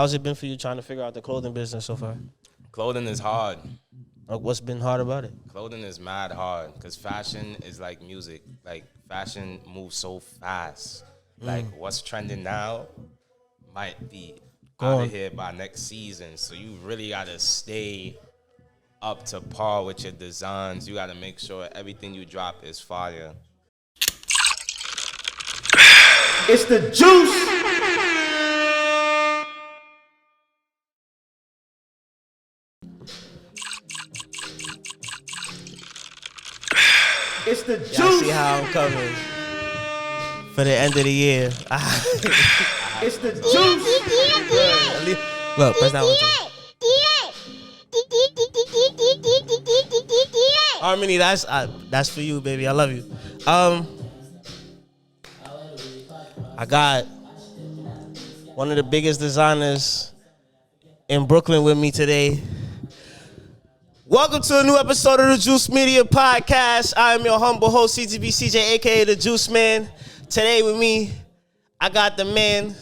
How's it been for you trying to figure out the clothing business so far? Clothing is hard. What's been hard about it? Clothing is mad hard because fashion is like music. Like, fashion moves so fast. Like, what's trending now might be out of here by next season. So you really got to stay up to par with your designs. You got to make sure everything you drop is fire. It's the juice. It's the juice. Y'all see how I'm coming for the end of the year. It's the juice. Look, press that one too. Harmony, that's for you, baby. I love you. I got one of the biggest designers in Brooklyn with me today. Welcome to a new episode of the Juice Media Podcast. I am your humble host, CTB Cj, a.k.a. The Juice Man. Today with me, I got the man,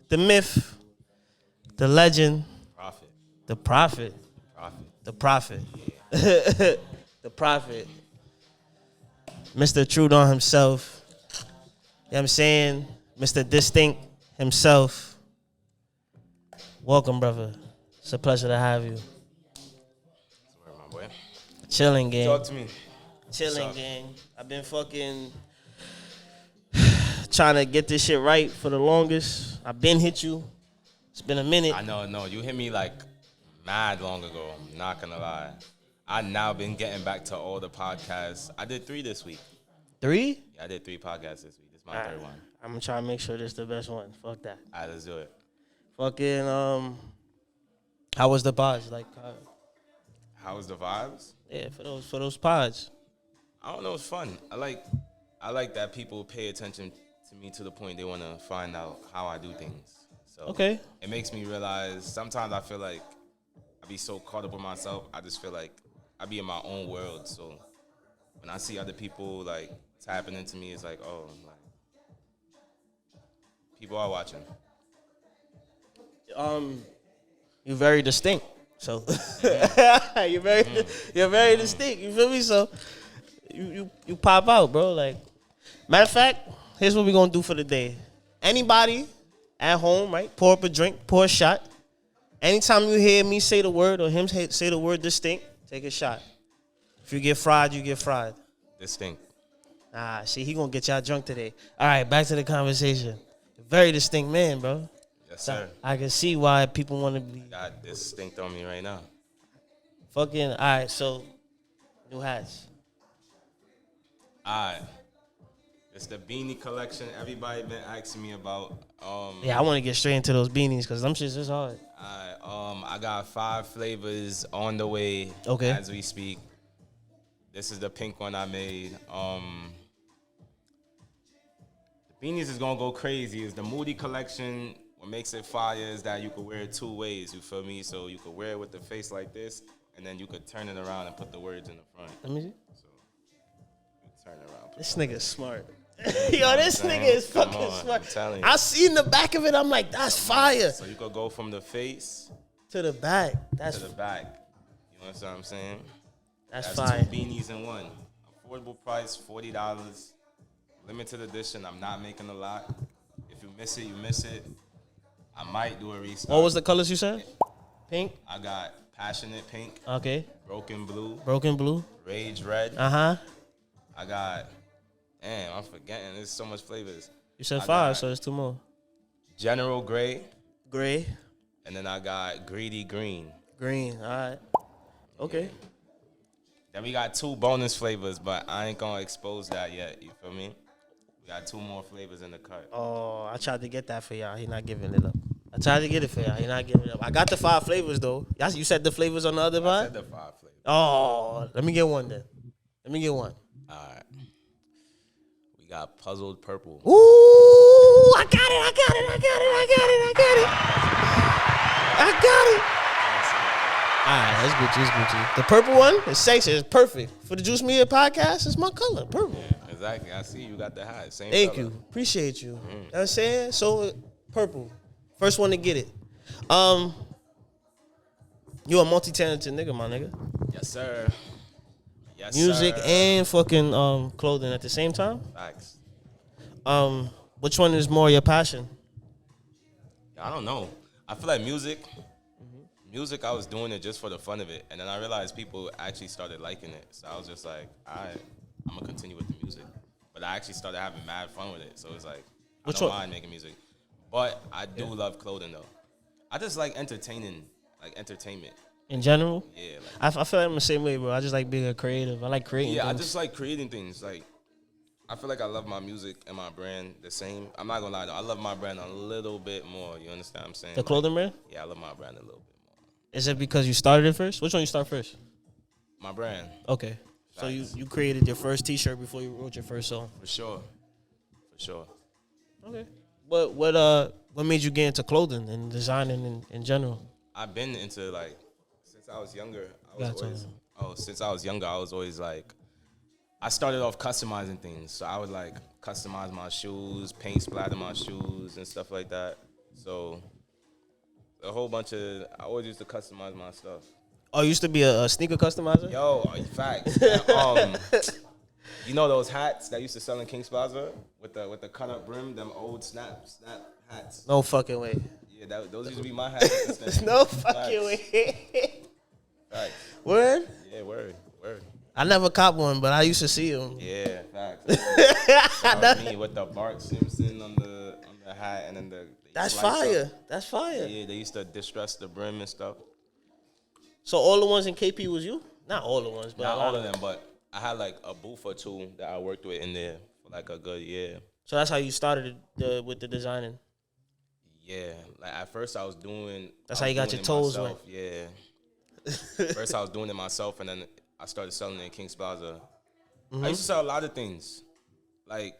the myth, the legend, the prophet, the prophet, the prophet, Mr. Trudon himself. You know what I'm saying? Mr. Distinct himself. Welcome, brother. It's a pleasure to have you. Chilling, gang. Talk to me. Chilling, gang. I've been fucking trying to get this shit right for the longest. I've been hit you. It's been a minute. I know, no. You hit me like mad long ago. I'm not going to lie. I now been getting back to all the podcasts. I did 3 this week. 3? Yeah, I did 3 podcasts this week. This is my third one. I'm going to try to make sure this is the best one. Fuck that. All right, let's do it. Fucking, how was the pods? Like, How was the vibes? yeah, for those pods. I don't know. It's fun. I like that people pay attention to me to the point they want to find out how I do things. So Okay. It makes me realize sometimes I feel like I be so caught up with myself. I just feel like I be in my own world. So when I see other people like tapping into me, it's like, oh, like people are watching. You're very distinct. So you're very distinct. You feel me? So you pop out, bro. Like, matter of fact, here's what we're gonna do for the day. Anybody at home, right? Pour up a drink, pour a shot. Anytime you hear me say the word or him say the word distinct, take a shot. If you get fried, you get fried. Distinct. See, he gonna get y'all drunk today. All right, back to the conversation. Very distinct man, bro. Yes, sir. I can see why people want to be Got distinct on me right now. fucking. All right, so new hats. All right. It's the beanie collection. Everybody been asking me about. Yeah, I want to get straight into those beanies because them shits is hard. I got 5 flavors on the way. Okay. As we speak. This is the pink one I made. The beanies is gonna go crazy. It's the Moody collection. What makes it fire is that you could wear it 2 ways. You feel me? So you could wear it with the face like this, and then you could turn it around and put the words in the front. Let me see. So you turn it around. This nigga's smart. Yo, this nigga is Come fucking on, smart. I'm telling you. I seen the back of it. I'm like, that's fire. So you could go from the face To the back. That's to the back. You know what I'm saying? that's That's fire. 2 beanies in one. Affordable price, $40. Limited edition. I'm not making a lot. If you miss it, you miss it. I might do a restock. What was the colors you said? Pink. I got passionate pink, Okay. broken blue, Broken blue. rage red. I got, damn, I'm forgetting. There's so much flavors. You said I 5, got so there's 2 more. General gray, Gray. and then I got greedy green. Green. All right. Okay. Then we got 2 bonus flavors, but I ain't gonna expose that yet. You feel me? We got 2 more flavors in the cart. Oh, I tried to get that for y'all. He not giving it up. I tried to get it for y'all. He not giving it up. I got the 5 flavors though. You said the flavors on the other I part? said the 5 flavors. Oh, let me get one then. Let me get one. All right. We got puzzled purple. Ooh, I got it. All right, that's Gucci. It's Gucci. The purple one is sexy. It's perfect for the Juice Media Podcast. It's my color, purple. Yeah, exactly. I see you got the hat. Same Thank color. you. Appreciate you. You know what I'm saying? So, purple. First one to get it. You a multi-talented nigga, my nigga. Yes, sir. Yes, Music sir. and fucking clothing at the same time. Facts. Which one is more your passion? I don't know. I feel like music, I was doing it just for the fun of it. And then I realized people actually started liking it. So I was just like, all right, I'm going to continue with the music. But I actually started having mad fun with it. So it's like, I don't mind making music. But I do love clothing, though. I just like entertainment. In general? Yeah. I feel like I'm the same way, bro. I just like being a creative. I like creating things. I just like creating things. Like, I feel like I love my music and my brand the same. I'm not going to lie, though. I love my brand a little bit more. You understand what I'm saying? The clothing brand? Yeah, I love my brand a little bit more. Is it because you started it first? Which one you start first? My brand. Okay. So you created your first T-shirt before you wrote your first song? For sure. Okay. What made you get into clothing and designing in general? I've been into, like, since I was younger. Since I was younger, I was always like, I started off customizing things. So I would like customize my shoes, paint splatter my shoes and stuff like that. So a whole bunch of, I always used to customize my stuff. Oh, you used to be a sneaker customizer? Yo, facts. You know those hats that used to sell in Kings Plaza with the cut up brim, them old snap hats. No fucking way. Yeah, those used to be my hats. No fucking way. Facts. Word? Yeah, word. I never caught one, but I used to see them. Yeah, facts. That was me with the Bart Simpson on the hat, and then That's fire. That's fire. Yeah, they used to distress the brim and stuff. So all the ones in KP was you? Not all the ones, but not all of them. But I had like a booth or two that I worked with in there for like a good year. So that's how you started with the designing. Yeah, like at first I was doing. That's how you got your toes wet. Yeah. First I was doing it myself, and then I started selling it in Kings Plaza. Mm-hmm. I used to sell a lot of things. Like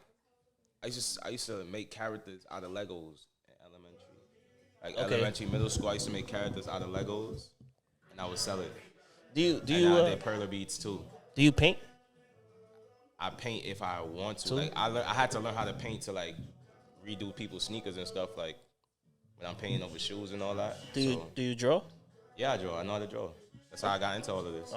I used to make characters out of Legos in elementary. Like elementary, middle school, I used to make characters out of Legos, and I would sell it. I did perler beads too. Do you paint? I paint if I want to. Like I had to learn how to paint to like redo people's sneakers and stuff. Like when I'm painting over shoes and all that. Do you draw? Yeah, I draw. I know how to draw. That's how I got into all of this.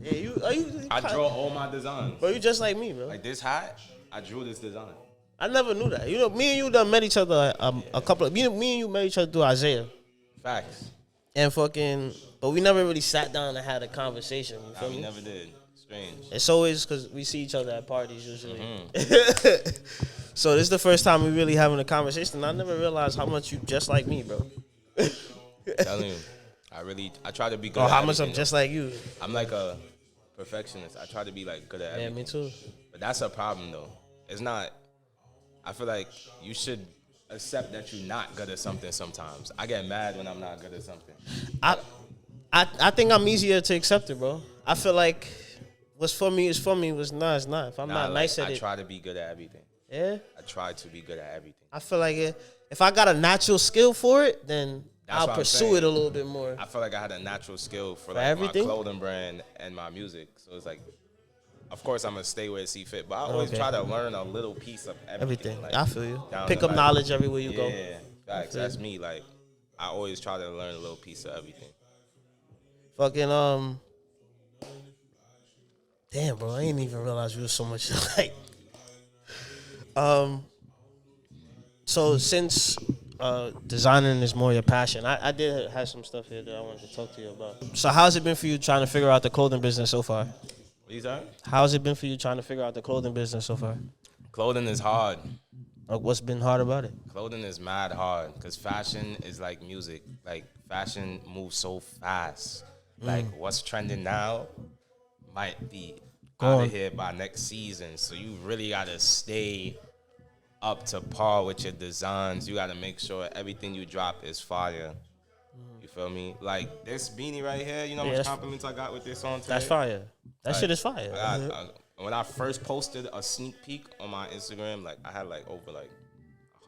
Yeah, I draw all my designs. Bro, you just like me, bro. Like this hat, I drew this design. I never knew that. You know, me and you done met each other a couple of. Me and you met each other through Isaiah. Facts. And but we never really sat down and had a conversation. You feel me? We never did. Strange. It's always because we see each other at parties usually. Mm-hmm. So this is the first time we really having a conversation. I never realized how much you just like me, bro. Telling you. I try to be good at how much I'm just like you. I'm like a perfectionist. I try to be like good at everything. Yeah, me too. But that's a problem though. It's not, I feel like you should accept that you're not good at something sometimes. I get mad when I'm not good at something. I think I'm easier to accept it, bro. I feel like what's for me is for me, what's not is not. If I'm not nice at it. I try to be good at everything. Yeah? I try to be good at everything. I feel like if I got a natural skill for it, then I'll pursue it a little bit more. I feel like I had a natural skill for like everything? my clothing brand and my music. So it's like, of course I'm gonna stay where it see fit, but I always try to learn a little piece of everything. Like, I feel you. Pick up knowledge everywhere you go. Yeah, facts. That's me. Like I always try to learn a little piece of everything. Fucking damn, bro, I didn't even realize we were so much alike. So since designing is more your passion, I did have some stuff here that I wanted to talk to you about. So how's it been for you trying to figure out the clothing business so far? What you saying? How's it been for you trying to figure out the clothing business so far? Clothing is hard. What's been hard about it? Clothing is mad hard because fashion is like music. Like fashion moves so fast. Like what's trending now might be out of here by next season. So you really gotta stay up to par with your designs. You gotta make sure everything you drop is fire. You feel me? Like this beanie right here, you know how much compliments I got with this on today? That's fire. That shit is fire. When I first posted a sneak peek on my Instagram, like I had like over like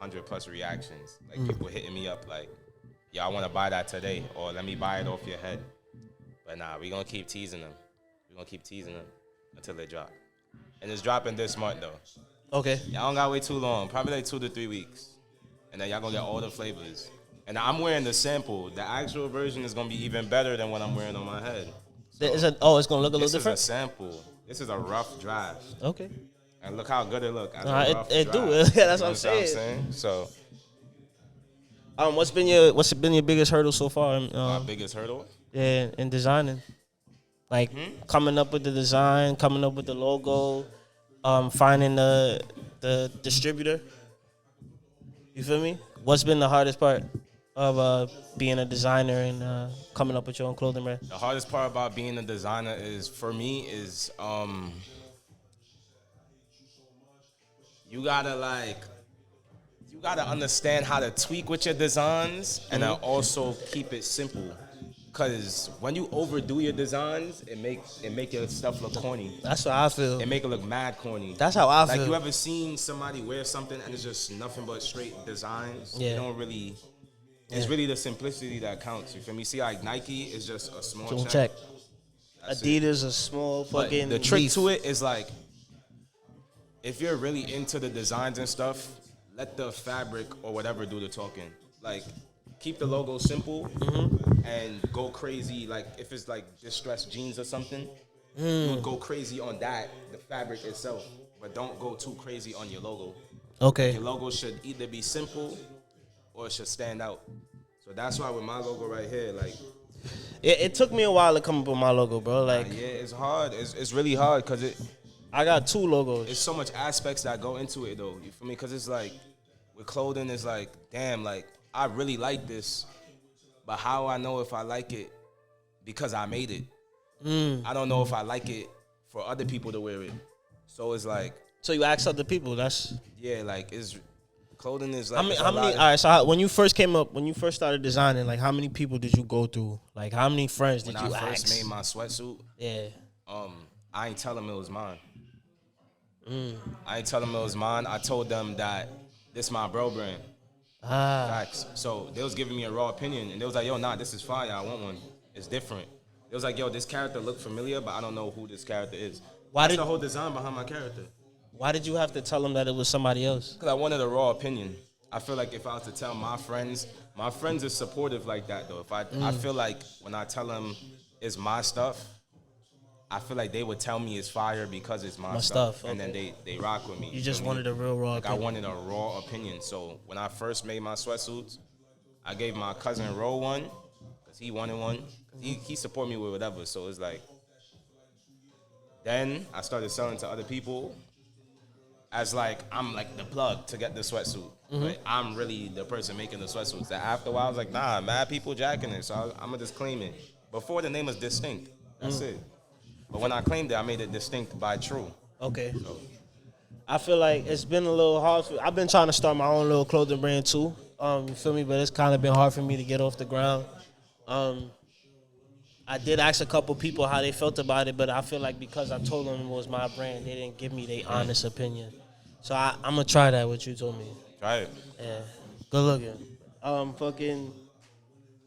100+ reactions. Like people hitting me up like, yo, I wanna buy that today, or let me buy it off your head. But nah, we gonna keep teasing them. We gonna keep teasing them until they drop. And it's dropping this month though. Okay. Y'all don't gotta wait too long. Probably like 2 to 3 weeks. And then y'all gonna get all the flavors. And I'm wearing the sample. The actual version is gonna be even better than what I'm wearing on my head. It's gonna look a little different. This is a sample. This is a rough draft. Okay. And look how good it look. It do. Yeah, that's what I'm saying. So, what's been your biggest hurdle so far? my biggest hurdle? Yeah, in designing, like coming up with the design, coming up with the logo, finding the distributor. You feel me? What's been the hardest part of being a designer and coming up with your own clothing brand? The hardest part about being a designer for me is you gotta understand how to tweak with your designs and then also keep it simple. Cause when you overdo your designs, it make your stuff look corny. That's what I feel. It make it look mad corny. That's how I feel. Like, you ever seen somebody wear something and it's just nothing but straight designs? Yeah. You don't really. It's really the simplicity that counts. You feel me? See, like Nike is just a small check. Adidas a small fucking. But the trick leaf. to it is like, if you're really into the designs and stuff, let the fabric or whatever do the talking. Like, keep the logo simple and go crazy. Like, if it's like distressed jeans or something, you would go crazy on that, the fabric itself. But don't go too crazy on your logo. Okay. Your logo should either be simple or it should stand out. So that's why with my logo right here, like, it took me a while to come up with my logo, bro. Like, yeah, it's hard. It's really hard because I got 2 logos. it's so much aspects that go into it though. You feel me? Because it's like with clothing, it's like, damn, like, I really like this, but how I know if I like it? Because I made it. I don't know if I like it for other people to wear it. So it's like, So you ask other people. That's yeah, like, clothing is like. how many? All right. So when you first started designing, like, how many people did you go through? Like, how many friends did When you I ask? first made my sweatsuit, Yeah. I ain't tell them it was mine. I ain't tell them it was mine. I told them that this my bro brand. Facts. So they was giving me a raw opinion, and they was like, yo, nah, this is fire. I want one. It's different. It was like, yo, this character look familiar, but I don't know who this character is. That's the whole design behind my character. Why did you have to tell them that it was somebody else? Because I wanted a raw opinion. I feel like if I was to tell my friends is supportive like that, though. If I feel like when I tell them it's my stuff, I feel like they would tell me it's fire because it's my stuff. Okay. And then they rock with me. You just wanted a real raw opinion. I wanted a raw opinion. So when I first made my sweatsuits, I gave my cousin Ro one because he wanted one. He support me with whatever. So it's like, then I started selling to other people as like, I'm like the plug to get the sweatsuit. But I'm really the person making the sweatsuits. That after a while, I was like, nah, mad people jacking it. So I'm going to just claim it. Before, the name was distinct. That's it. But when I claimed it, I made it distinct by True. Okay. So I feel like it's been a little hard. I've been trying to start my own little clothing brand too. You feel me? But it's kind of been hard for me to get off the ground. I did ask a couple people how they felt about it, but I feel like because I told them it was my brand, they didn't give me their honest opinion. So I'm gonna try that. What you told me. Try it. Yeah. Good looking.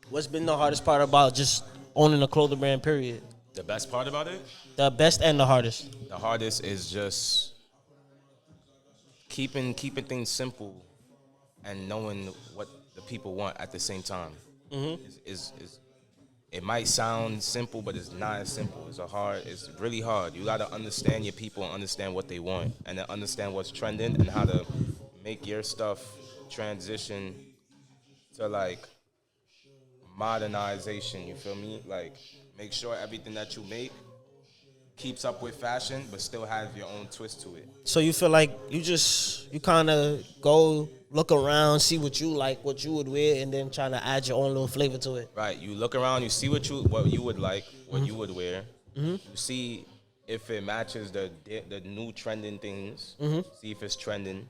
What's been the hardest part about just owning a clothing brand? Period. The best part about it? The best and the hardest. The hardest is just keeping things and knowing what the people want at the same time. It might sound simple, but it's not as simple. It's really hard. You gotta understand your people and understand what they want, and then understand what's trending and how to make your stuff transition to like modernization. You feel me? Like, make sure everything that you make keeps up with fashion, but still has your own twist to it. So you feel like you kind of go look around, see what you like, what you would wear, and then trying to add your own little flavor to it. Right. You look around, you see what you would like, what you would wear. You see if it matches the new trending things. See if it's trending.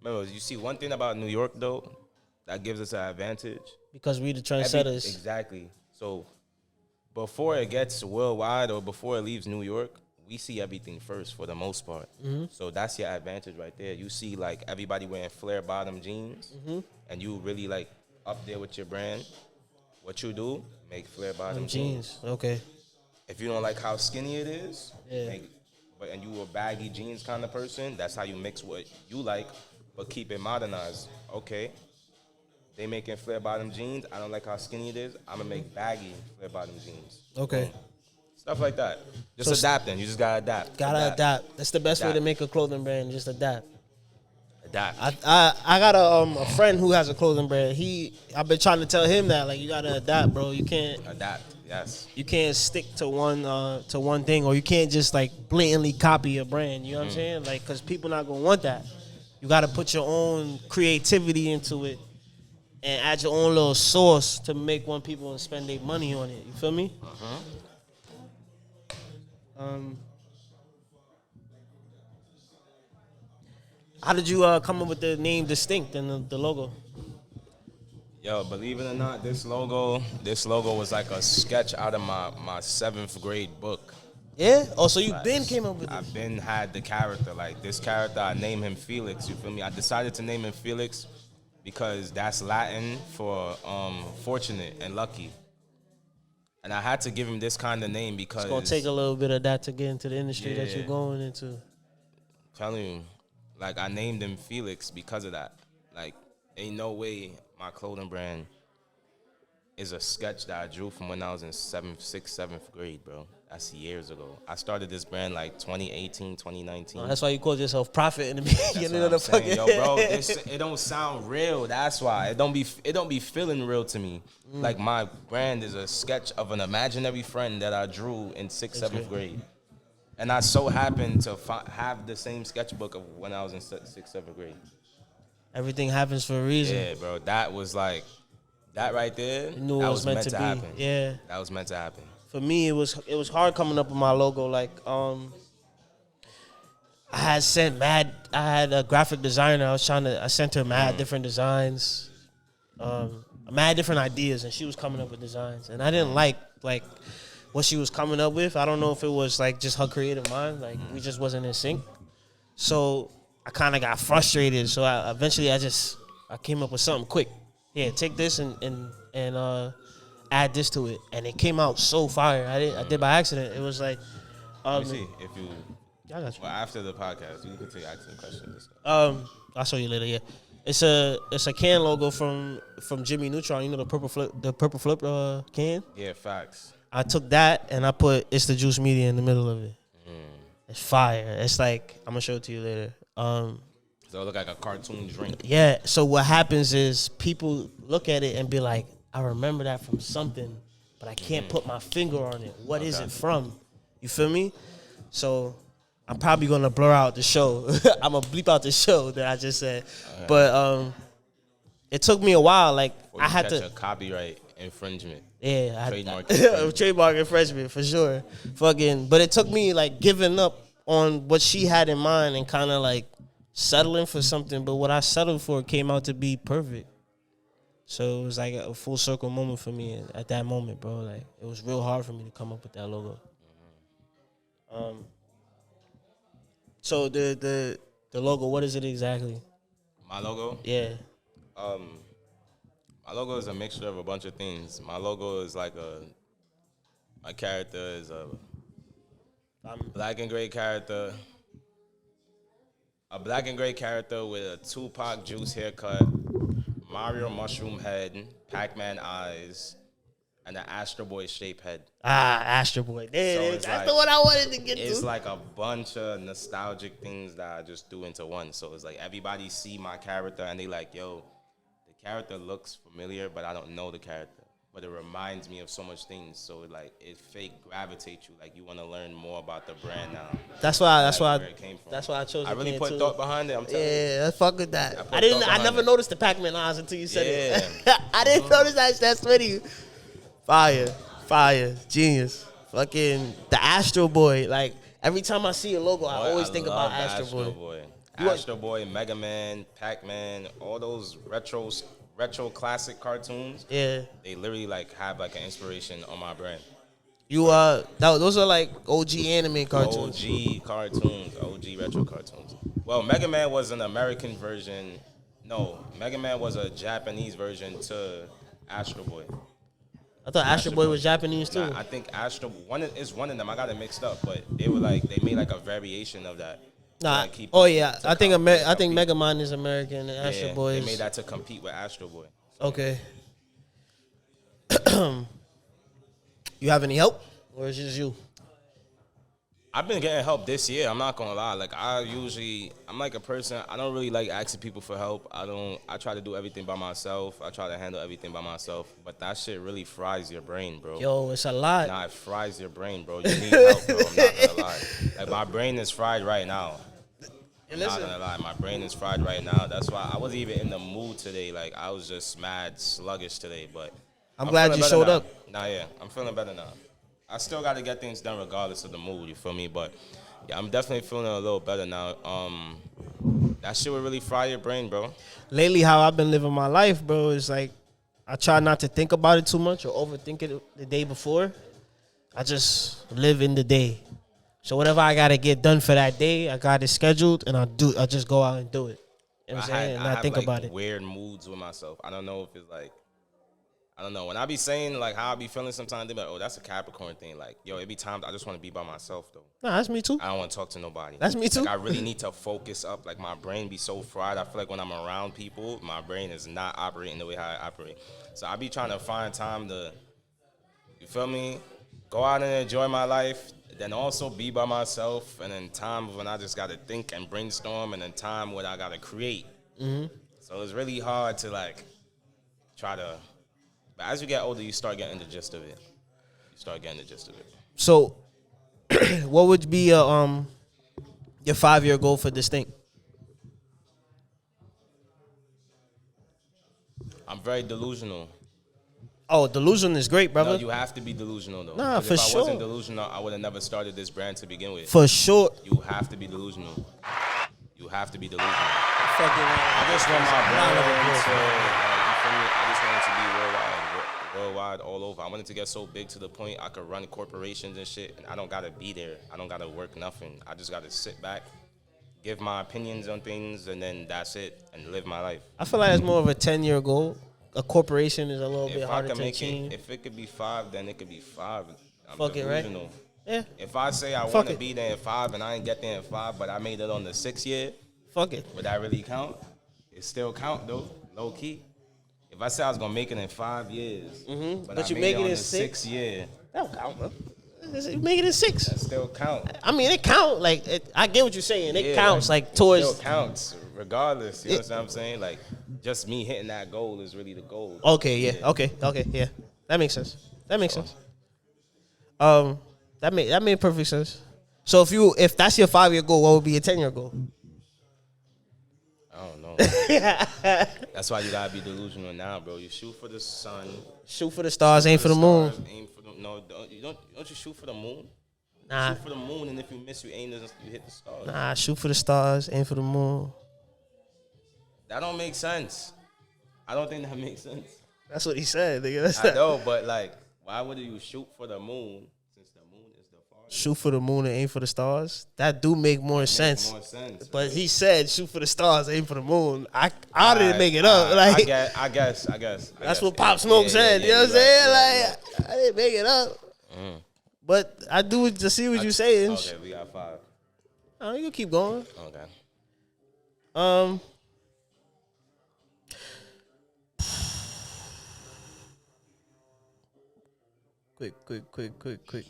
Remember, you see one thing about New York though that gives us an advantage. Because we the trendsetters. Exactly. So before it gets worldwide or before it leaves New York, we see everything first for the most part. So that's your advantage right there. You see like everybody wearing flare bottom jeans, and you really like up there with your brand. What you do, make flare bottom jeans. Okay. If you don't like how skinny it is, Yeah. and you a baggy jeans kind of person, that's how you mix what you like, but keep it modernized. Okay. they making flare bottom jeans. I don't like how skinny it is. I'm gonna make baggy flare bottom jeans. Okay. Stuff like that. Just adapting. You just gotta adapt. Gotta adapt. That's the best way to Adapt. make a clothing brand. Just adapt. Adapt. I got a friend who has a clothing brand. I've been trying to tell him that like you gotta adapt, bro. You can't Adapt. Yes. you can't stick to one thing, or you can't just like blatantly copy a brand. You know what I'm saying? Like, cause people not gonna want that. You gotta put your own creativity into it and add your own little sauce to make one people and spend their money on it. You feel me? How did you come up with the name Distinct and the logo? Yo, believe it or not, this logo was like a sketch out of my 7th grade book. Yeah? Oh, so you been came up with it? I've been had the character. Like this character, I named him Felix. You feel me? I decided to name him Felix because that's Latin for fortunate and lucky. And I had to give him this kind of name because It's gonna take a little bit of that to get into the industry that Yeah. you're going into. telling you, like I named him Felix because of that. Like, ain't no way my clothing brand is a sketch that I drew from when I was in 7th grade, bro. That's years ago. I started this brand like 2018, 2019. That's why you called yourself Prophet in the That's beginning what of the I'm saying. fucking. Yo, bro, it don't sound real. That's why it don't be feeling real to me. Like my brand is a sketch of an imaginary friend that I drew in 6th, 7th grade, and I so happened to have the same sketchbook of when I was in 6th, 7th grade. Everything happens for a reason. Yeah, bro, that was like that right there. You knew that it was meant to be. happen. Yeah. That was meant to happen. For me, it was hard coming up with my logo. Like, I had a graphic designer. I sent her mad different designs, mad different ideas, and she was coming up with designs. And I didn't like what she was coming up with. I don't know if it was like just her creative mind. Like we just wasn't in sync. So I kind of got frustrated. So eventually I came up with something quick. Yeah, take this and add this to it, and it came out so fire. I did by accident. It was like, Let me see if you. I got you. Well, after the podcast, you can continue asking questions. I'll show you later. Yeah, it's a can logo from Jimmy Neutron. You know the purple flip can. Yeah, facts. I took that and I put It's the Juice Media in the middle of it. It's fire. It's like I'm gonna show it to you later. So it look like a cartoon drink. Yeah. So what happens is people look at it and be like, I remember that from something, but I can't put my finger on it. What is it from? You feel me? So I'm probably gonna blur out the show. I'm gonna bleep out the show that I just said. But it took me a while. Like I had to a copyright infringement. Yeah, Trademark trademark infringement for sure. But it took me like giving up on what she had in mind and kind of like settling for something. But what I settled for came out to be perfect. So it was like a full circle moment for me at that moment, bro. Like it was real hard for me to come up with that logo. So the logo, what is it exactly? My logo? Yeah. My logo is a mixture of a bunch of things. My logo is like my character is a black and gray character. A black and gray character with a Tupac Juice haircut, Mario mushroom head, Pac-Man eyes, and an Astro Boy shaped head. Astro Boy. That's like, the one I wanted to get to. It's like a bunch of nostalgic things that I just do into one. So it's like everybody see my character and they like, yo, the character looks familiar, but I don't know the character. But it reminds me of so much things. So it fake gravitates you. Like you want to learn more about the brand now. That's why I chose. I really can put too. thought behind it. I'm telling you. Yeah, fuck with that. I I never noticed the Pac-Man eyes until you said it. Yeah. I didn't notice that. That's funny. Fire, genius. Fucking the Astro Boy. Like every time I see a logo, I always think about Astro Boy. Astro Boy, Mega Man, Pac-Man, all those retro classic cartoons. Yeah. They literally like have like an inspiration on my brand. Those are like OG anime cartoons. OG retro cartoons. Well, Mega Man was an American version. No, Mega Man was a Japanese version to Astro Boy. I thought Astro Boy was Japanese too. Nah, I think Astro is one of them. I got it mixed up, but they made like a variation of that. Nah. Like I think Mega Man is American and Astro Boy They is. made that to compete with Astro Boy. Okay. You have any help, or is it just you? I've been getting help this year. I'm not gonna lie. Like I'm like a person. I don't really like asking people for help. I try to do everything by myself. I try to handle everything by myself. But that shit really fries your brain, bro. Yo, it's a lot. Nah, it fries your brain, bro. You need help, bro. I'm not gonna lie. Like my brain is fried right now. I'm not gonna lie. My brain is fried right now. That's why I wasn't even in the mood today. Like I was just mad sluggish today. But I'm glad feeling you better showed now. up. Nah, yeah, I'm feeling better now. I still got to get things done regardless of the mood, you feel me? But yeah, I'm definitely feeling a little better now. That shit would really fry your brain, bro. Lately, how I've been living my life, bro, is like I try not to think about it too much or overthink it the day before. I just live in the day. So whatever I gotta get done for that day, I got it scheduled, and I just go out and do it. You know what I'm saying? And I think like about it. weird moods with myself. I don't know if it's like, I don't know. When I be saying like how I be feeling sometimes, they be like, oh, that's a Capricorn thing. Like, yo, it be times I just want to be by myself though. Nah, that's me too. I don't want to talk to nobody. That's me too. Like, I really need to focus up. Like, my brain be so fried. I feel like when I'm around people, my brain is not operating the way how I operate. So I be trying to find time to, you feel me, go out and enjoy my life, then also be by myself, and then times when I just got to think and brainstorm, and then time when I got to create. Mm-hmm. So it's really hard to, like, try to, but as you get older, you start getting the gist of it. So, what would be your 5-year goal for this thing? I'm very delusional. Oh, delusion is great, brother. No, you have to be delusional, though. Nah, 'Cause for if sure. I wasn't delusional, I would have never started this brand to begin with. For sure. You have to be delusional. You have to be delusional. Fucking I just want my brand to, you feel me? I just want it to be worldwide, all over. I want it to get so big to the point I could run corporations and shit, and I don't gotta be there. I don't gotta work nothing. I just gotta sit back, give my opinions on things, and then that's it, and live my life. I feel like it's more of a 10-year goal. A corporation is a little bit If I harder can to make achieve. it, if it could be 5, then it could be 5. I'm Fuck it, right? delusional. Yeah. If I say I Fuck want to it. be there in 5 and I ain't get there in 5, but I made it on the 6th year, Fuck it. would that really count? It still count though, low key. If I say I was gonna make it in 5 years, but I you made make it it on in the 6? 6th year, That don't count, bro. You make it in 6. that still count. I mean, it count. Like, I get what you're saying. It Yeah, counts, like, it towards. still counts regardless. You know what I'm saying? Like, just me hitting that goal is really the goal. Okay, yeah. Okay, yeah. That makes sense. That made perfect sense. So if that's your 5-year goal, what would be your 10-year goal? I don't know. That's why you gotta be delusional now, bro. You shoot for the sun. Shoot for the stars, aim for the moon. Stars, aim for the, no, don't you shoot for the moon? Nah. Shoot for the moon, and if you miss, you hit the stars. Nah, shoot for the stars, aim for the moon. That don't make sense. I don't think that makes sense. That's what he said, nigga. I know, but like, why would you shoot for the moon since the moon is the farthest? Shoot for the moon and aim for the stars. That do make more sense. More sense. But he said shoot for the stars, aim for the moon. I didn't make it up. Like, I guess. that's what Pop Smoke said. You know what I'm saying? Like, I didn't make it up. But I do to see what you're saying. Okay, we got 5. Oh, you can keep going. Okay. Quick.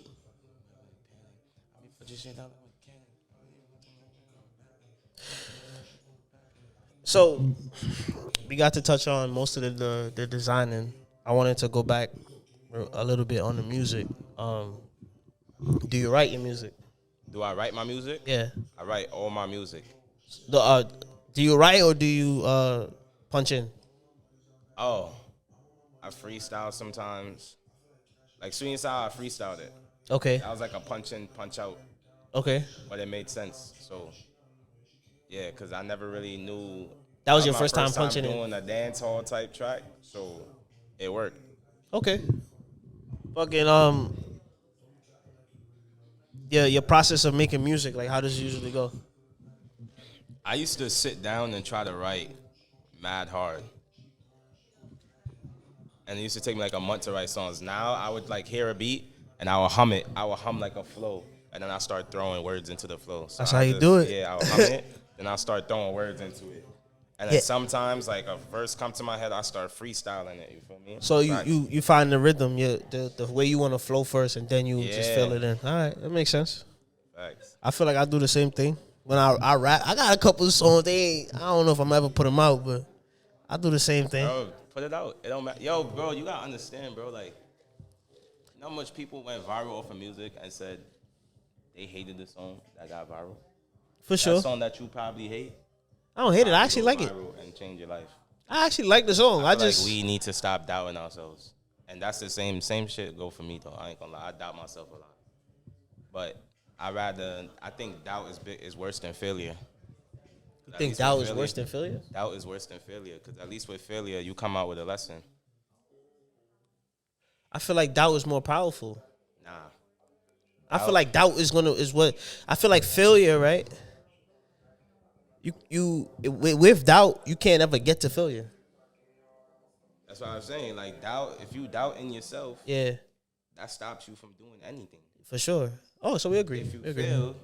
So we got to touch on most of the designing. I wanted to go back a little bit on the music. Do you write your music? Do I write my music? Yeah. I write all my music. Do you write or do you punch in? Oh, I freestyle sometimes. Like Sweet and Sour, I freestyled it. Okay. That was like a punch in, punch out, Okay. but it made sense. So, yeah, because I never really knew. That was my your first time punching in? doing a dance hall type track, so it worked. Okay. Fucking your process of making music, like how does it usually go? I used to sit down and try to write mad hard. And it used to take me like a month to write songs. Now I would like hear a beat and I would hum it. I would hum like a flow. And then I start throwing words into the flow. So That's how you do it. Yeah, I would hum it. Then I start throwing words into it. And then sometimes, like, a verse come to my head, I start freestyling it. You feel me? So you find the rhythm, the way you want to flow first, and then you just fill it in. All right, that makes sense. Facts. I feel like I do the same thing when I rap. I got a couple of songs. I don't know if I'm ever put them out, but I do the same thing. Bro, put it out. It don't matter. Yo, bro, you gotta understand, bro. Like, you know how much people went viral off of music and said they hated the song that got viral? For sure. That song that you probably hate. I don't hate it. I actually like it. And change your life. I actually like the song. I feel like we need to stop doubting ourselves, and that's the same shit go for me though. I ain't gonna lie, I doubt myself a lot, but I think doubt is worse than failure. You think doubt is worse than failure? Doubt is worse than failure because at least with failure you come out with a lesson. I feel like doubt is more powerful. Nah, I feel like doubt is what I feel like failure, right? With doubt, you can't ever get to failure. That's what I'm saying. Like doubt, if you doubt in yourself, that stops you from doing anything. For sure. Oh, so we agree. If you fail,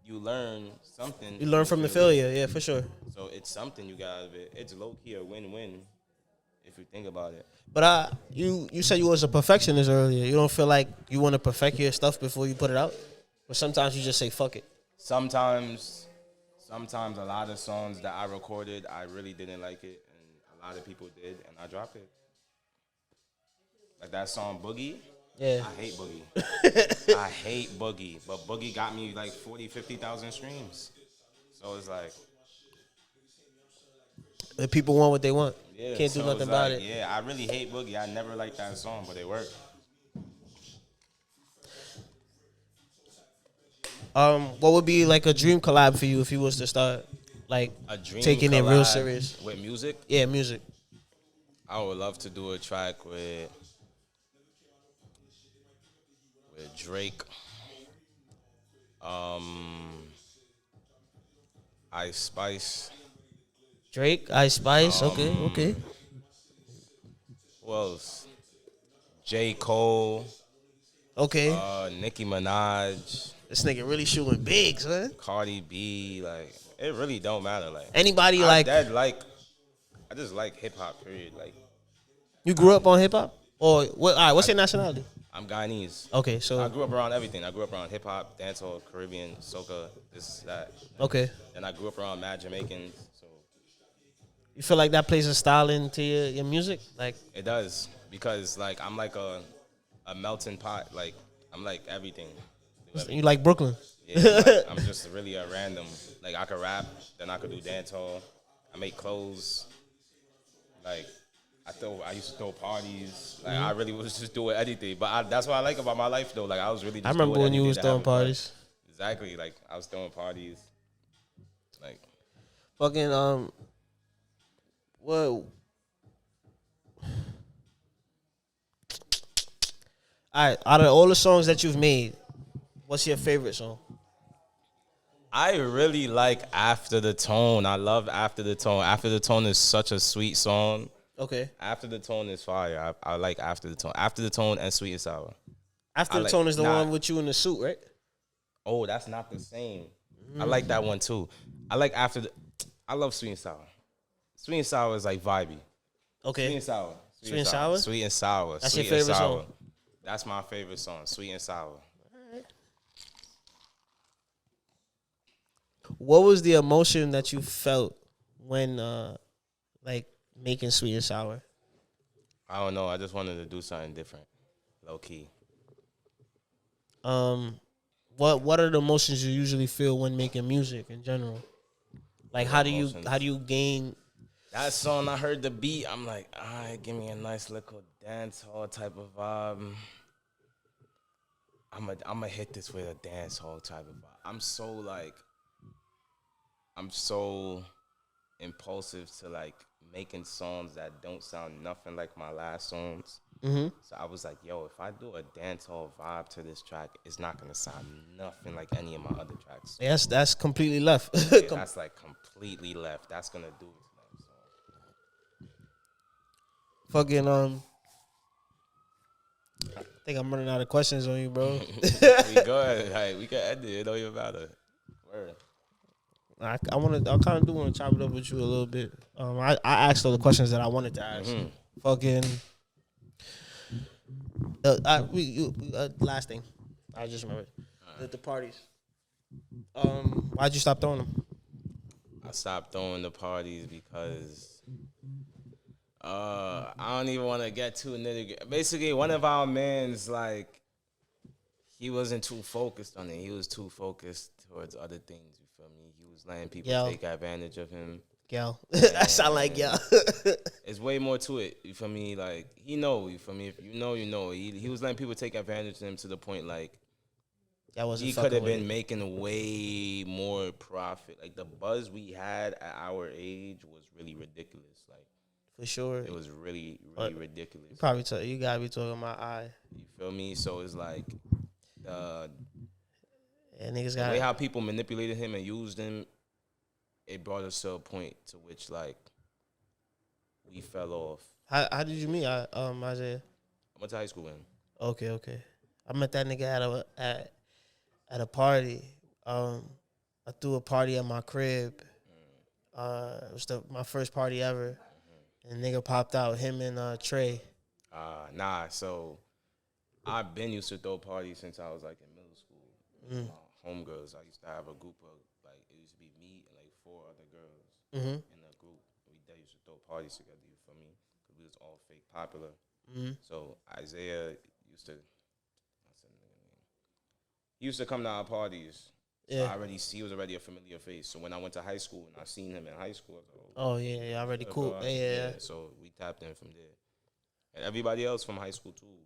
you learn something. You learn from the failure, yeah, for sure. So it's something you got out of it. It's low key a win-win if you think about it. But you said you was a perfectionist earlier. You don't feel like you want to perfect your stuff before you put it out? Or sometimes you just say fuck it. Sometimes a lot of songs that I recorded, I really didn't like it, and a lot of people did, and I dropped it. Like that song Boogie. Yeah. I hate Boogie. I hate Boogie. But Boogie got me like 40, 50,000 streams. So it's like. The people want what they want. Yeah, can't do nothing about it. Yeah, I really hate Boogie. I never liked that song, but it worked. What would be like a dream collab for you if you was to start like taking it real serious with music? Yeah, music. I would love to do a track with Drake, Ice Spice. Drake, Ice Spice. Okay. Who else? J. Cole. Okay. Nicki Minaj. This nigga really shooting bigs, man. Cardi B, like it really don't matter. Like anybody I just like hip hop. Period. Like you grew up on hip hop, or what? All right, what's your nationality? I'm Guyanese. Okay, so I grew up around everything. I grew up around hip hop, dancehall, Caribbean, soca, this, that. Okay. And I grew up around mad Jamaicans. So you feel like that plays a style into your music, like it does because like I'm like a melting pot. Like I'm like everything. You like Brooklyn? Yeah, like, I'm just really a random. Like I could rap, then I could do dancehall. I make clothes. Like I used to throw parties. Like I really was just doing anything. But that's what I like about my life though. Like I was really. Just I remember when you was throwing parties. Exactly. Like I was throwing parties. Like fucking Whoa. All right, out of all the songs that you've made, what's your favorite song? I really like After the Tone. I love After the Tone. After the Tone is such a sweet song. Okay. After the Tone is fire. I like After the Tone. After the Tone and Sweet and Sour. After the Tone is the one with you in the suit, right? Oh, that's not the same. I like that one too. I like I love Sweet and Sour. Sweet and Sour is like vibey. Okay. Sweet and Sour. Sweet and Sour? Sweet and Sour. That's your favorite song? That's my favorite song, Sweet and Sour. What was the emotion that you felt when, like, making Sweet and Sour? I don't know. I just wanted to do something different, low key. What are the emotions you usually feel when making music in general? Like, how do you gain? That song, I heard the beat. I'm like, all right, give me a nice little dance hall type of vibe. I'm a hit this with a dance hall type of vibe. I'm so impulsive to like making songs that don't sound nothing like my last songs. Mm-hmm. So I was like, yo, if I do a dance hall vibe to this track, it's not gonna sound nothing like any of my other tracks. Yes, that's completely left. Yeah, that's like completely left. That's gonna do it. Fucking I think I'm running out of questions on you, bro. We good. Like, we can end it. It don't even matter. Word. I kind of do want to chop it up with you a little bit. I asked all the questions that I wanted to ask. Fucking. Last thing, I just remembered the parties. Why'd you stop throwing them? I stopped throwing the parties because I don't even want to get too nitty. Basically, one of our mans, like, he wasn't too focused on it. He was too focused towards other things. You feel me? He was letting people take advantage of him. Yo, that sound like yo. It's way more to it. You feel me? Like, he know. You feel me? If you know, you know. He was letting people take advantage of him to the point, like, he could have been making way more profit. Like, the buzz we had at our age was really ridiculous. Like, for sure, it was really, really ridiculous. You gotta be talking my eye. You feel me? So it's like, the way how people manipulated him and used him, it brought us to a point to which, like, we fell off. How did you meet Isaiah? I went to high school with him. Okay. I met that nigga at a party. I threw a party at my crib. It was my first party ever. And nigga popped out, him and Trey. So I've been used to throw parties since I was, like, in middle school. My homegirls, I used to have a group of, like, it used to be me and, like, 4 other girls in a group. They used to throw parties together, you feel me? Because we was all fake popular. So Isaiah used to, he used to come to our parties. Yeah. So he was already a familiar face. So when I went to high school and I seen him in high school, I was like, oh yeah, already cool. Yeah. So we tapped in from there. And everybody else from high school too.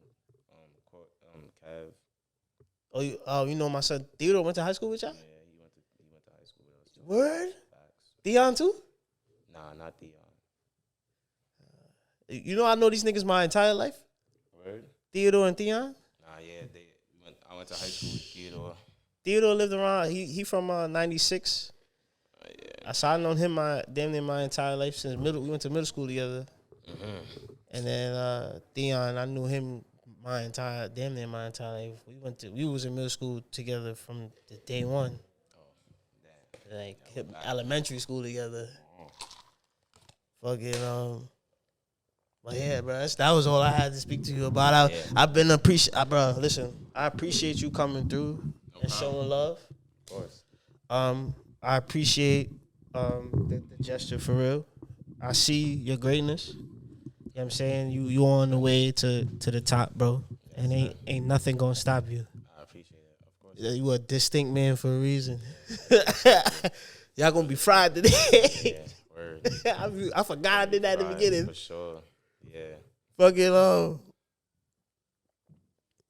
Kev. You know my son Theodore went to high school with y'all? Yeah, he went to high school with us too. Word? Facts. Theon too? Nah, not Theon. You know I know these niggas my entire life. Word? Theodore and Theon? Nah, yeah, I went to high school with Theodore. Theodore lived around. He from 96. Yeah. I known him damn near my entire life since middle. We went to middle school together. And then Theon, I knew him damn near my entire life. We was in middle school together from the day one. Oh, damn. Like elementary school together. Fucking but yeah, bro, that was all I had to speak to you about. I've been bro. Listen, I appreciate you coming through and showing love. Of course. I appreciate the gesture for real. I see your greatness. You know what I'm saying? You on the way to the top, bro. And ain't nothing gonna stop you. I appreciate it, of course. You a distinct man for a reason. Y'all gonna be fried today. Yeah, word. I forgot I did that in the beginning. For sure. Yeah. Fucking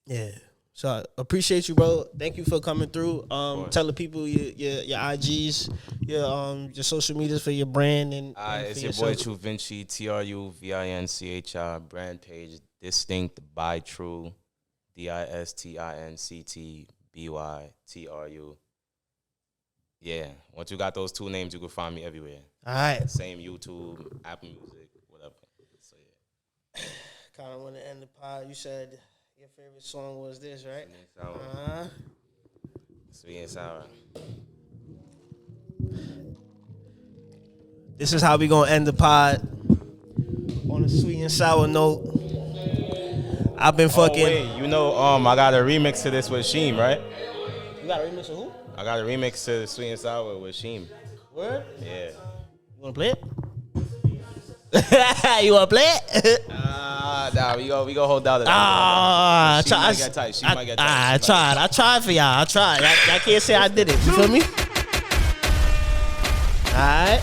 yeah. So I appreciate you, bro. Thank you for coming through. Tell the people your IGs, your social medias for your brand and it's your boy Truvinchi, TRUVINCHI, brand page, distinct by True, DISTINCTBYTRU. Yeah. Once you got those 2 names, you can find me everywhere. All right. Same YouTube, Apple Music, whatever. So yeah. Kind of want to end the pod. You said your favorite song was this, right? Sweet and sour. This is how we gonna end the pod on a sweet and sour note. I've been fucking. Wait, I got a remix to this with Sheem, right? You got a remix of who? I got a remix to Sweet and Sour with Sheem. Word? Yeah. You wanna play it? You wanna play it? Nah, we go hold down the. She might get tight. I tried for y'all. Y'all can't say I did it. You feel me? All right.